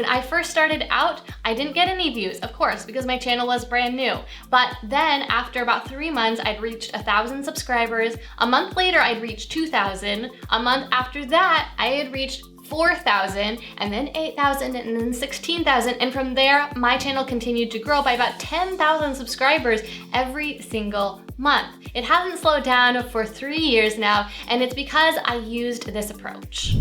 When I first started out, I didn't get any views, of course, because my channel was brand new. But then after about 3 months, I'd reached 1,000 subscribers. A month later, I'd reached 2,000. A month after that, I had reached 4,000, and then 8,000, and then 16,000, and from there, my channel continued to grow by about 10,000 subscribers every single month. It hasn't slowed down for 3 years now, and it's because I used this approach.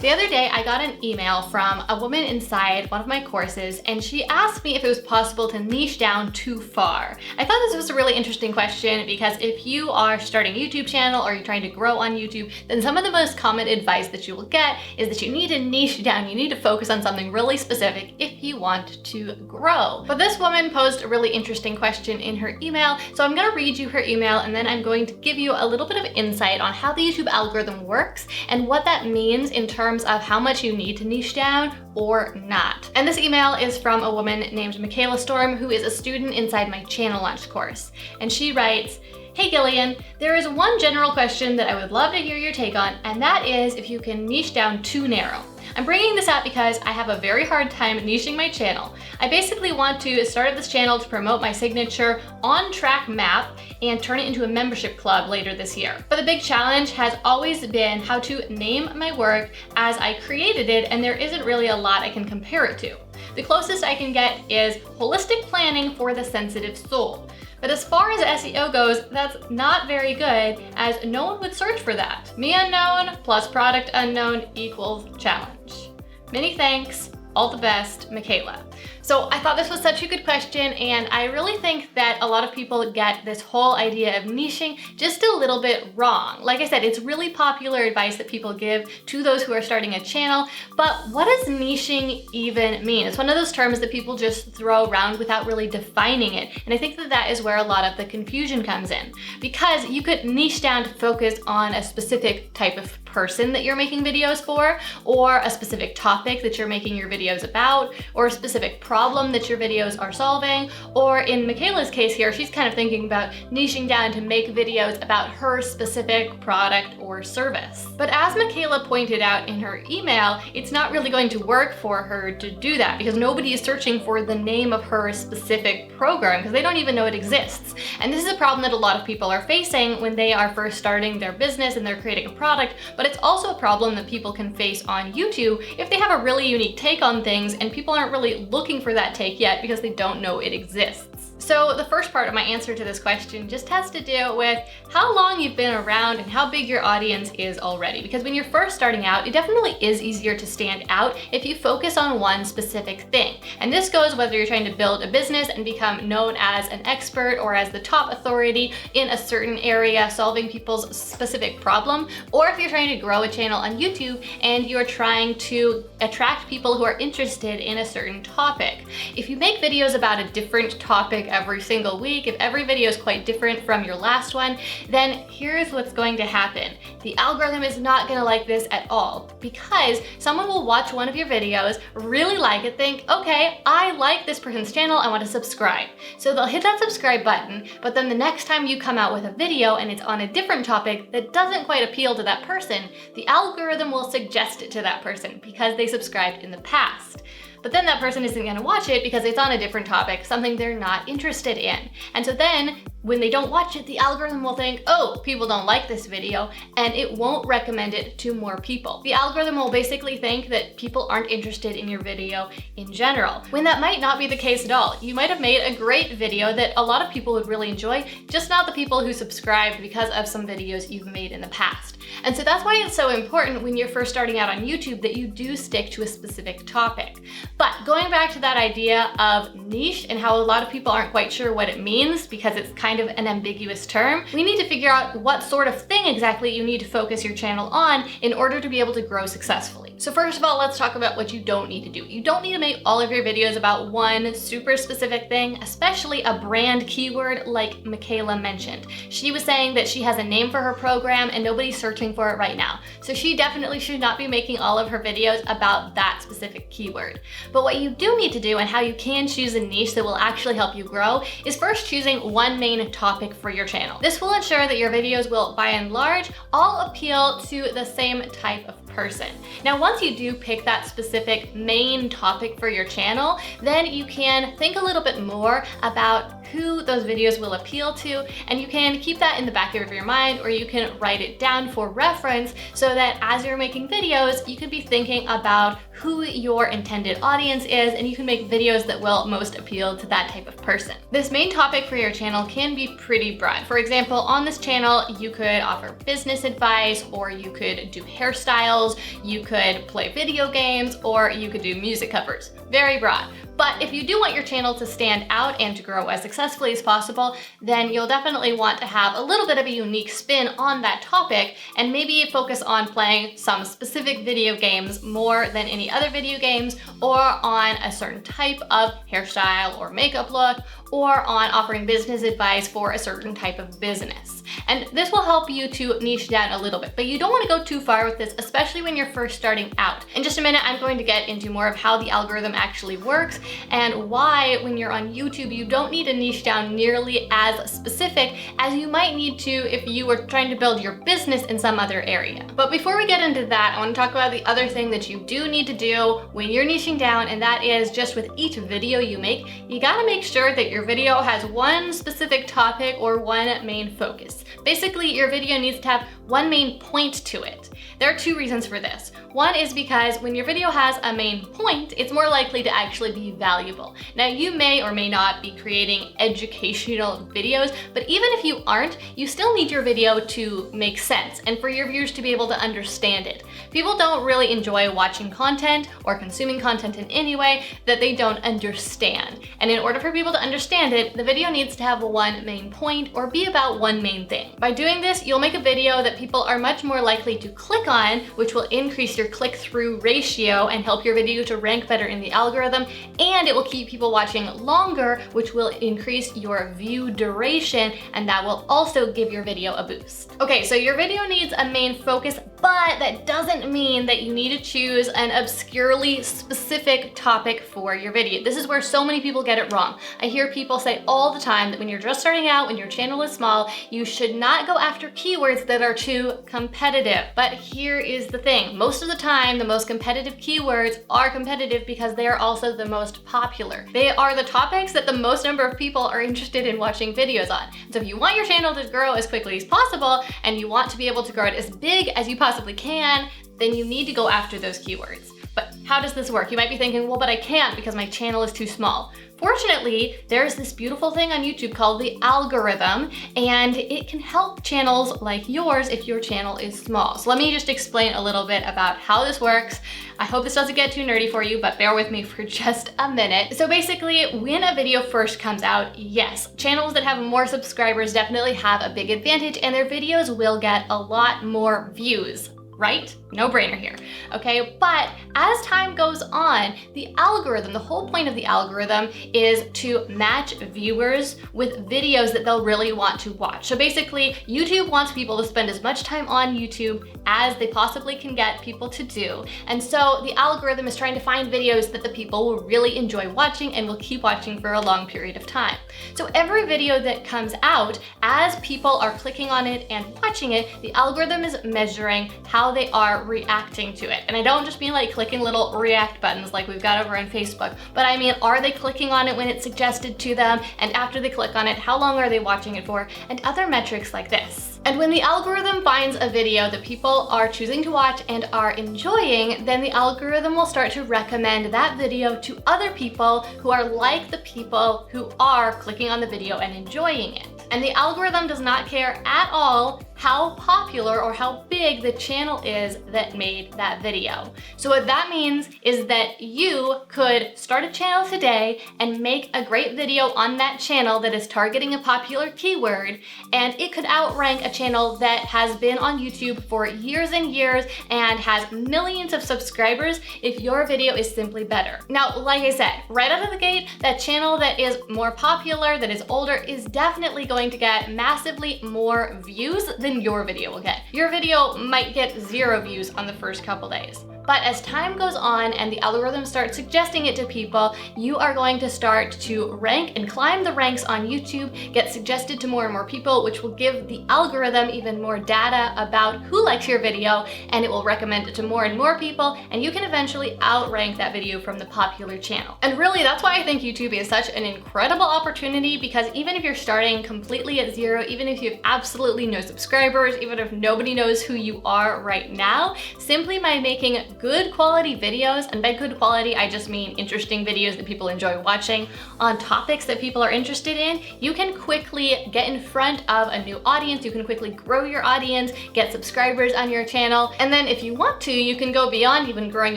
The other day, I got an email from a woman inside one of my courses, and she asked me if it was possible to niche down too far. I thought this was a really interesting question because if you are starting a YouTube channel or you're trying to grow on YouTube, then some of the most common advice that you will get is that you need to niche down. You need to focus on something really specific if you want to grow. But this woman posed a really interesting question in her email, so I'm gonna read you her email and then I'm going to give you a little bit of insight on how the YouTube algorithm works and what that means in terms of how much you need to niche down or not. And this email is from a woman named Michaela Storm, who is a student inside my channel launch course. And she writes, "Hey Gillian, there is one general question that I would love to hear your take on, and that is if you can niche down too narrow. I'm bringing this up because I have a very hard time niching my channel. I basically want to start this channel to promote my signature on-track map and turn it into a membership club later this year. But the big challenge has always been how to name my work as I created it, and there isn't really a lot I can compare it to. The closest I can get is holistic planning for the sensitive soul. But as far as SEO goes, that's not very good, as no one would search for that. Me unknown plus product unknown equals challenge. Many thanks, all the best, Michaela." So I thought this was such a good question, and I really think that a lot of people get this whole idea of niching just a little bit wrong. Like I said, it's really popular advice that people give to those who are starting a channel, but what does niching even mean? It's one of those terms that people just throw around without really defining it, and I think that that is where a lot of the confusion comes in. Because you could niche down to focus on a specific type of person that you're making videos for, or a specific topic that you're making your videos about, or a specific problem that your videos are solving, or in Michaela's case here, she's kind of thinking about niching down to make videos about her specific product or service. But as Michaela pointed out in her email, it's not really going to work for her to do that because nobody is searching for the name of her specific program because they don't even know it exists. And this is a problem that a lot of people are facing when they are first starting their business and they're creating a product, but it's also a problem that people can face on YouTube if they have a really unique take on things and people aren't really looking for that take yet because they don't know it exists. So the first part of my answer to this question just has to do with how long you've been around and how big your audience is already. Because when you're first starting out, it definitely is easier to stand out if you focus on one specific thing. And this goes whether you're trying to build a business and become known as an expert or as the top authority in a certain area solving people's specific problem, or if you're trying to grow a channel on YouTube and you're trying to attract people who are interested in a certain topic. If you make videos about a different topic every single week, if every video is quite different from your last one, then here's what's going to happen. The algorithm is not going to like this at all because someone will watch one of your videos, really like it, think, okay, I like this person's channel, I want to subscribe. So they'll hit that subscribe button, but then the next time you come out with a video and it's on a different topic that doesn't quite appeal to that person, the algorithm will suggest it to that person because they subscribed in the past. But then that person isn't going to watch it because it's on a different topic, something they're not interested in. And so then when they don't watch it, the algorithm will think, oh, people don't like this video, and it won't recommend it to more people. The algorithm will basically think that people aren't interested in your video in general, when that might not be the case at all. You might have made a great video that a lot of people would really enjoy, just not the people who subscribed because of some videos you've made in the past. And so that's why it's so important when you're first starting out on YouTube that you do stick to a specific topic. But going back to that idea of niche and how a lot of people aren't quite sure what it means because it's kind of an ambiguous term, we need to figure out what sort of thing exactly you need to focus your channel on in order to be able to grow successfully. So first of all, let's talk about what you don't need to do. You don't need to make all of your videos about one super specific thing, especially a brand keyword like Michaela mentioned. She was saying that she has a name for her program and nobody's searching for it right now. So she definitely should not be making all of her videos about that specific keyword. But what you do need to do and how you can choose a niche that will actually help you grow is first choosing one main topic for your channel. This will ensure that your videos will, by and large, all appeal to the same type of person. Now, one once you do pick that specific main topic for your channel, then you can think a little bit more about who those videos will appeal to, and you can keep that in the back of your mind, or you can write it down for reference so that as you're making videos, you can be thinking about who your intended audience is, and you can make videos that will most appeal to that type of person. This main topic for your channel can be pretty broad. For example, on this channel, you could offer business advice, or you could do hairstyles, you could play video games, or you could do music covers. Very broad. But if you do want your channel to stand out and to grow as successfully as possible, then you'll definitely want to have a little bit of a unique spin on that topic, and maybe focus on playing some specific video games more than any other video games, or on a certain type of hairstyle or makeup look, or on offering business advice for a certain type of business. And this will help you to niche down a little bit, but you don't want to go too far with this, especially when you're first starting out. In just a minute, I'm going to get into more of how the algorithm actually works, and why when you're on YouTube, you don't need to niche down nearly as specific as you might need to if you were trying to build your business in some other area. But before we get into that, I want to talk about the other thing that you do need to do when you're niching down, and that is just with each video you make, you gotta make sure that your video has one specific topic or one main focus. Basically, your video needs to have one main point to it. There are two reasons for this. One is because when your video has a main point, it's more likely to actually be valuable. Now, you may or may not be creating educational videos, but even if you aren't, you still need your video to make sense and for your viewers to be able to understand it. People don't really enjoy watching content or consuming content in any way that they don't understand. And in order for people to understand it, the video needs to have one main point or be about one main thing. By doing this, you'll make a video that people are much more likely to click on, which will increase your click-through ratio and help your video to rank better in the algorithm, and it will keep people watching longer, which will increase your view duration, and that will also give your video a boost. Okay, so your video needs a main focus, but that doesn't mean that you need to choose an obscurely specific topic for your video. This is where so many people get it wrong. I hear people say all the time that when you're just starting out, when your channel is small, you should not go after keywords that are too competitive. But here is the thing. Most of the time, the most competitive keywords are competitive because they are also the most popular. They are the topics that the most number of people are interested in watching videos on. So if you want your channel to grow as quickly as possible, and you want to be able to grow it as big as you possibly can, then you need to go after those keywords. But how does this work? You might be thinking, well, but I can't because my channel is too small. Fortunately, there's this beautiful thing on YouTube called the algorithm, and it can help channels like yours if your channel is small. So let me just explain a little bit about how this works. I hope this doesn't get too nerdy for you, but bear with me for just a minute. So basically, when a video first comes out, yes, channels that have more subscribers definitely have a big advantage, and their videos will get a lot more views. Right? No brainer here, okay? But as time goes on, the algorithm, the whole point of the algorithm is to match viewers with videos that they'll really want to watch. So basically, YouTube wants people to spend as much time on YouTube as they possibly can get people to do. And so the algorithm is trying to find videos that the people will really enjoy watching and will keep watching for a long period of time. So every video that comes out, as people are clicking on it and watching it, the algorithm is measuring how they are reacting to it. And I don't just mean like clicking little react buttons like we've got over on Facebook, but I mean, are they clicking on it when it's suggested to them? And after they click on it, how long are they watching it for? And other metrics like this. And when the algorithm finds a video that people are choosing to watch and are enjoying, then the algorithm will start to recommend that video to other people who are like the people who are clicking on the video and enjoying it. And the algorithm does not care at all how popular or how big the channel is that made that video. So what that means is that you could start a channel today and make a great video on that channel that is targeting a popular keyword, and it could outrank a channel that has been on YouTube for years and years and has millions of subscribers if your video is simply better. Now, like I said, right out of the gate, that channel that is more popular, that is older, is definitely going to get massively more views than your video will get. Your video might get 0 views on the first couple days. But as time goes on and the algorithm starts suggesting it to people, you are going to start to rank and climb the ranks on YouTube, get suggested to more and more people, which will give the algorithm even more data about who likes your video, and it will recommend it to more and more people, and you can eventually outrank that video from the popular channel. And really, that's why I think YouTube is such an incredible opportunity, because even if you're starting completely at zero, even if you have absolutely no subscribers, even if nobody knows who you are right now, simply by making good quality videos, and by good quality, I just mean interesting videos that people enjoy watching on topics that people are interested in, you can quickly get in front of a new audience, you can quickly grow your audience, get subscribers on your channel, and then if you want to, you can go beyond even growing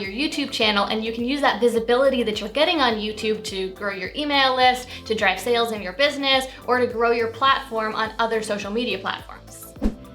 your YouTube channel, and you can use that visibility that you're getting on YouTube to grow your email list, to drive sales in your business, or to grow your platform on other social media platforms.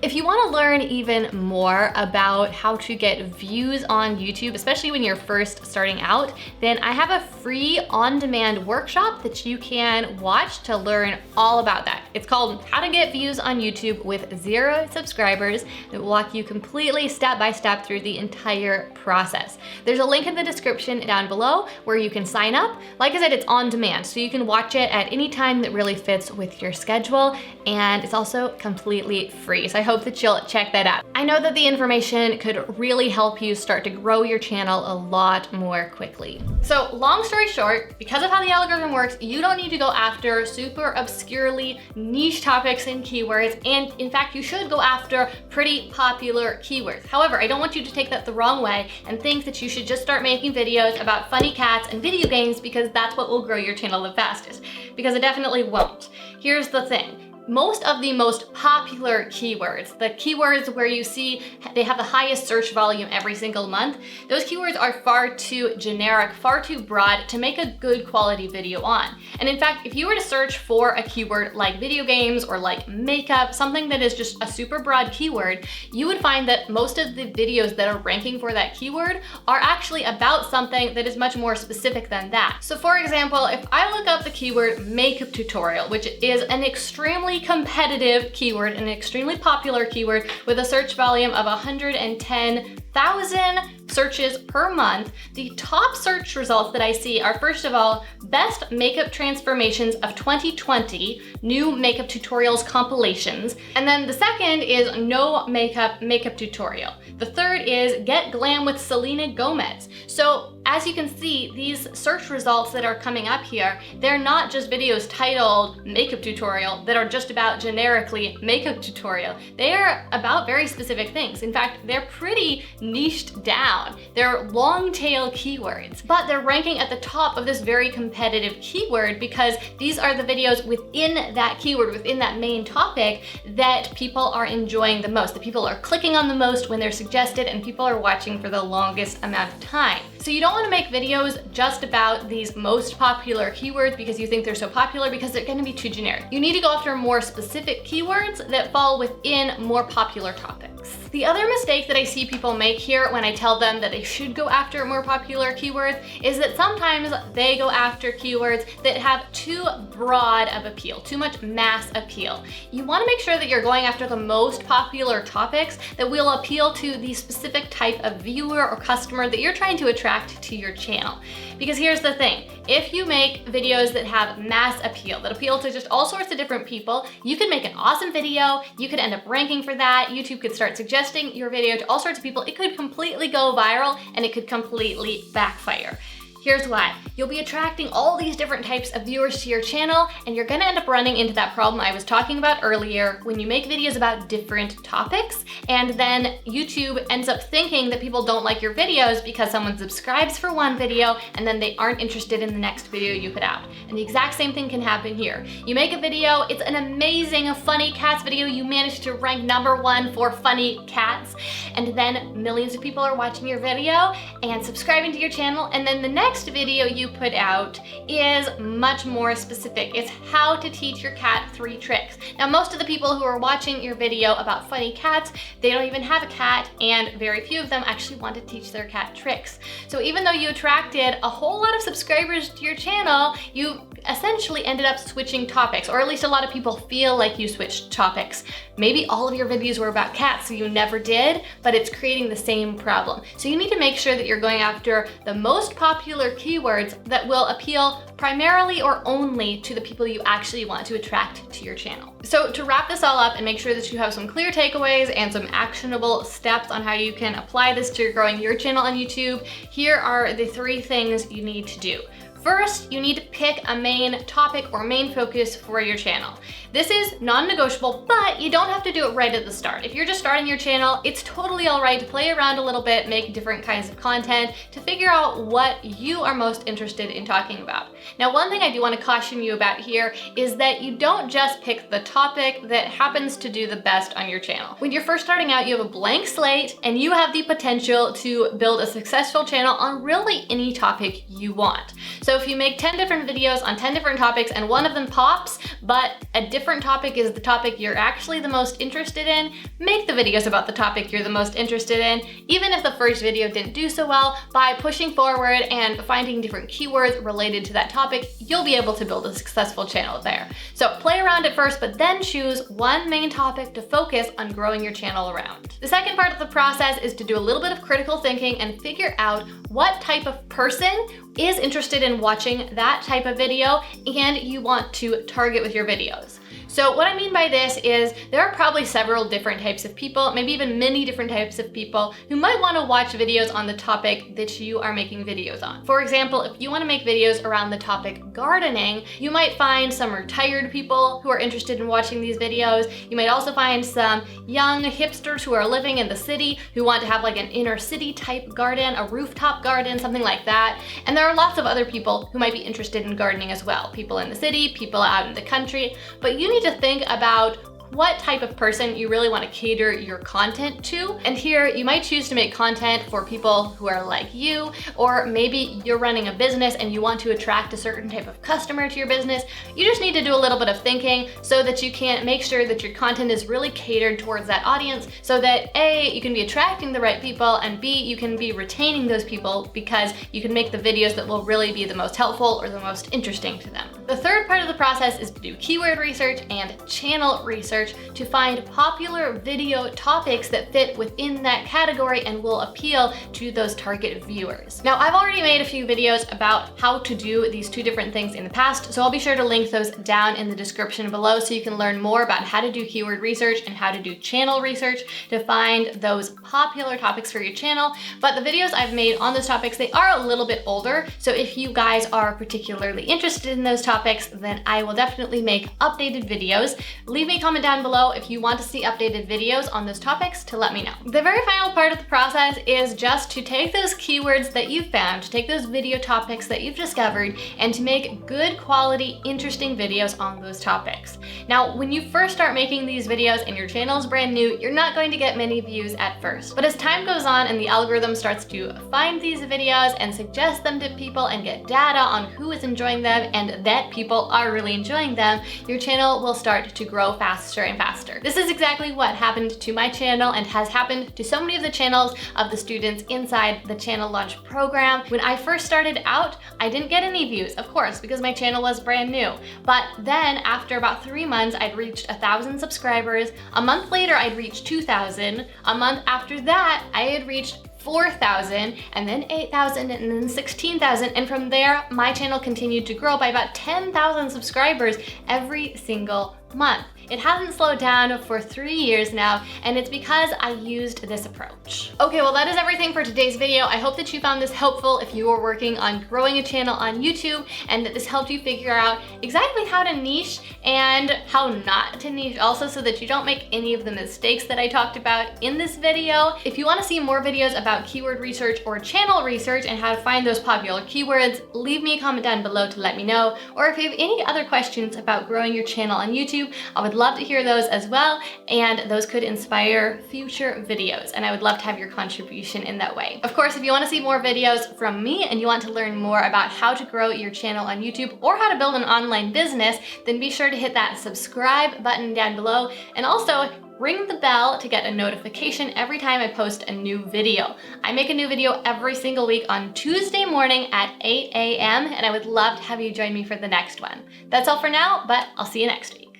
If you want to learn even more about how to get views on YouTube, especially when you're first starting out, then I have a free on-demand workshop that you can watch to learn all about that. It's called How to Get Views on YouTube with 0 Subscribers. It will walk you completely step by step through the entire process. There's a link in the description down below where you can sign up. Like I said, it's on demand, so you can watch it at any time that really fits with your schedule, and it's also completely free. So I hope that you'll check that out. I know that the information could really help you start to grow your channel a lot more quickly. So long story short, because of how the algorithm works, you don't need to go after super obscurely niche topics and keywords, and in fact, you should go after pretty popular keywords. However, I don't want you to take that the wrong way and think that you should just start making videos about funny cats and video games because that's what will grow your channel the fastest, because it definitely won't. Here's the thing. Most of the most popular keywords, the keywords where you see they have the highest search volume every single month, those keywords are far too generic, far too broad to make a good quality video on. And in fact, if you were to search for a keyword like video games or like makeup, something that is just a super broad keyword, you would find that most of the videos that are ranking for that keyword are actually about something that is much more specific than that. So for example, if I look up the keyword makeup tutorial, which is an extremely competitive keyword, an extremely popular keyword with a search volume of 110,000 searches per month, the top search results that I see are, first of all, best makeup transformations of 2020, new makeup tutorials compilations. And then the second is no makeup tutorial. The third is get glam with Selena Gomez. So as you can see, these search results that are coming up here, they're not just videos titled makeup tutorial that are just about generically makeup tutorial. They are about very specific things. In fact, they're pretty niched down. They're long tail keywords, but they're ranking at the top of this very competitive keyword because these are the videos within that keyword, within that main topic, that people are enjoying the most, that people are clicking on the most when they're suggested, and people are watching for the longest amount of time. So you don't want to make videos just about these most popular keywords because you think they're so popular, because they're going to be too generic. You need to go after more specific keywords that fall within more popular topics. The other mistake that I see people make here when I tell them that they should go after more popular keywords is that sometimes they go after keywords that have too broad of appeal, too much mass appeal. You want to make sure that you're going after the most popular topics that will appeal to the specific type of viewer or customer that you're trying to attract to your channel. Because here's the thing, if you make videos that have mass appeal, that appeal to just all sorts of different people, you could make an awesome video, you could end up ranking for that, YouTube could start suggesting your video to all sorts of people, it could completely go viral, and it could completely backfire. Here's why. You'll be attracting all these different types of viewers to your channel, and you're gonna end up running into that problem I was talking about earlier when you make videos about different topics, and then YouTube ends up thinking that people don't like your videos because someone subscribes for one video and then they aren't interested in the next video you put out. And the exact same thing can happen here. You make a video, it's an amazing funny cats video, you manage to rank #1 for funny cats, and then millions of people are watching your video and subscribing to your channel, and then the next next video you put out is much more specific. It's how to teach your cat 3 tricks. Now, most of the people who are watching your video about funny cats, they don't even have a cat, and very few of them actually want to teach their cat tricks. So even though you attracted a whole lot of subscribers to your channel, you essentially ended up switching topics, or at least a lot of people feel like you switched topics. Maybe all of your videos were about cats, so you never did, but it's creating the same problem. So you need to make sure that you're going after the most popular keywords that will appeal primarily or only to the people you actually want to attract to your channel. So to wrap this all up and make sure that you have some clear takeaways and some actionable steps on how you can apply this to growing your channel on YouTube, here are the 3 things you need to do. First, you need to pick a main topic or main focus for your channel. This is non-negotiable, but you don't have to do it right at the start. If you're just starting your channel, it's totally all right to play around a little bit, make different kinds of content to figure out what you are most interested in talking about. Now, one thing I do want to caution you about here is that you don't just pick the topic that happens to do the best on your channel. When you're first starting out, you have a blank slate and you have the potential to build a successful channel on really any topic you want. So if you make 10 different videos on 10 different topics and one of them pops, but a different topic is the topic you're actually the most interested in, make the videos about the topic you're the most interested in. Even if the first video didn't do so well, by pushing forward and finding different keywords related to that topic, you'll be able to build a successful channel there. So play around at first, but then choose one main topic to focus on growing your channel around. The second part of the process is to do a little bit of critical thinking and figure out what type of person is interested in watching that type of video and you want to target with your videos. So what I mean by this is there are probably several different types of people, maybe even many different types of people who might want to watch videos on the topic that you are making videos on. For example, if you want to make videos around the topic gardening, you might find some retired people who are interested in watching these videos. You might also find some young hipsters who are living in the city who want to have like an inner city type garden, a rooftop garden, something like that. And there are lots of other people who might be interested in gardening as well. People in the city, people out in the country, but you need to think about what type of person you really want to cater your content to. And here you might choose to make content for people who are like you, or maybe you're running a business and you want to attract a certain type of customer to your business. You just need to do a little bit of thinking so that you can make sure that your content is really catered towards that audience so that A, you can be attracting the right people, and B, you can be retaining those people because you can make the videos that will really be the most helpful or the most interesting to them. The third part of the process is to do keyword research and channel research to find popular video topics that fit within that category and will appeal to those target viewers. Now, I've already made a few videos about how to do these 2 different things in the past, so I'll be sure to link those down in the description below so you can learn more about how to do keyword research and how to do channel research to find those popular topics for your channel. But the videos I've made on those topics, they are a little bit older, so if you guys are particularly interested in those topics, then I will definitely make updated videos. Leave me a comment down below if you want to see updated videos on those topics to let me know. The very final part of the process is just to take those keywords that you've found, to take those video topics that you've discovered, and to make good quality, interesting videos on those topics. Now, when you first start making these videos and your channel is brand new, you're not going to get many views at first. But as time goes on and the algorithm starts to find these videos and suggest them to people and get data on who is enjoying them and that people are really enjoying them, your channel will start to grow faster and faster. This is exactly what happened to my channel and has happened to so many of the channels of the students inside the Channel Launch program. When I first started out, I didn't get any views, of course, because my channel was brand new. But then after about 3 months, I'd reached 1,000 subscribers. A month later, I'd reached 2,000. A month after that, I had reached 4,000, and then 8,000, and then 16,000, and from there my channel continued to grow by about 10,000 subscribers every single month. It hasn't slowed down for 3 years now, and it's because I used this approach. Okay, well, that is everything for today's video. I hope that you found this helpful if you are working on growing a channel on YouTube, and that this helped you figure out exactly how to niche and how not to niche also, so that you don't make any of the mistakes that I talked about in this video. If you want to see more videos about keyword research or channel research and how to find those popular keywords, leave me a comment down below to let me know. Or if you have any other questions about growing your channel on YouTube, I would love to hear those as well, and those could inspire future videos, and I would love to have your contribution in that way. Of course, if you want to see more videos from me and you want to learn more about how to grow your channel on YouTube or how to build an online business, then be sure to hit that subscribe button down below, and also ring the bell to get a notification every time I post a new video. I make a new video every single week on Tuesday morning at 8 a.m. and I would love to have you join me for the next one. That's all for now, but I'll see you next week.